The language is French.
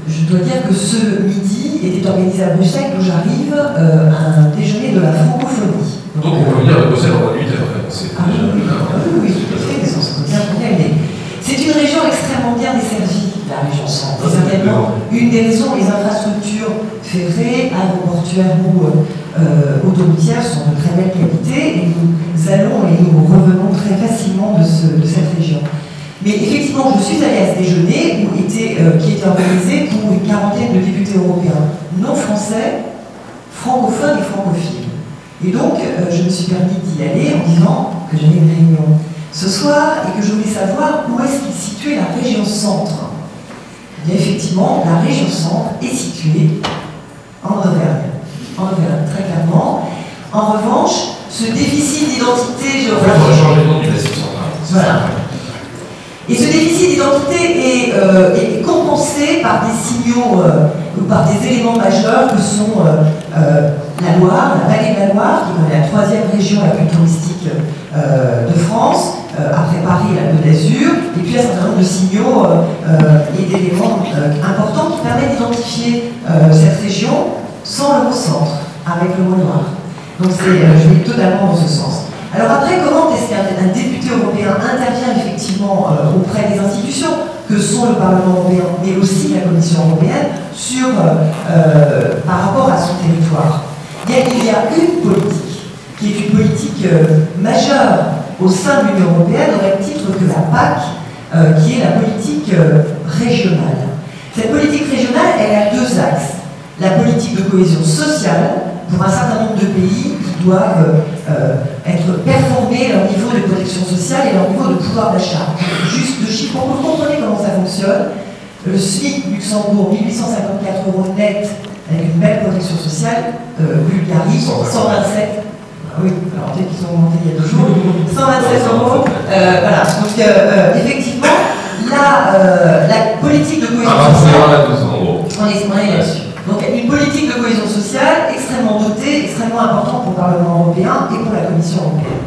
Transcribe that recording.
je dois dire que ce midi était organisé à Bruxelles, d'où j'arrive, un déjeuner de la francophonie. Donc on peut venir à Bruxelles en 8 heures, en fait. Oui, tout à fait, c'est une région extrêmement bien desservie, la région centre. C'est certainement une des raisons, les infrastructures ferrées, aéroportuaires ou autoroutières sont de très belle qualité et nous allons et nous revenons très facilement de cette région. Mais effectivement, je suis allée à ce déjeuner qui était organisé pour une quarantaine de députés européens non français, francophones et francophiles. Et donc, je me suis permis d'y aller en disant que j'avais une réunion ce soir et que je voulais savoir où est-ce qu'il situait la région centre. Et effectivement, la région centre est située en Auvergne. En Auvergne, très clairement. En revanche, ce déficit d'identité géographique... On va changer le nom du massif central. Voilà. Et ce déficit d'identité est compensé par des signaux ou par des éléments majeurs que sont la Loire, la vallée de la Loire, qui est la troisième région la plus touristique de France, après Paris et la Côte d'Azur, et puis un certain nombre de signaux et d'éléments importants qui permettent d'identifier cette région sans l'Eurocentre, avec le mot noir. Donc je vais totalement dans ce sens. Alors après, comment est-ce qu'un député européen intervient effectivement auprès des institutions que sont le Parlement européen, mais aussi la Commission européenne, par rapport à son territoire? Il y a une politique, qui est une politique majeure au sein de l'Union européenne, au même titre que la PAC, qui est la politique régionale. Cette politique régionale, elle a deux axes. La politique de cohésion sociale, pour un certain nombre de pays qui doivent performer leur niveau de protection sociale et leur niveau de pouvoir d'achat. Juste de chiffres, pour que vous compreniez comment ça fonctionne. Le SMIC Luxembourg, 1854 € net, avec une belle protection sociale. Bulgarie, 127. Oui, alors peut-être qu'ils ont augmenté il y a 2 jours. 127 €. Voilà, donc effectivement, la politique de cohésion sociale. On est là-dessus. Donc une politique de cohésion sociale extrêmement dotée, extrêmement importante pour le Parlement européen et pour la Commission européenne.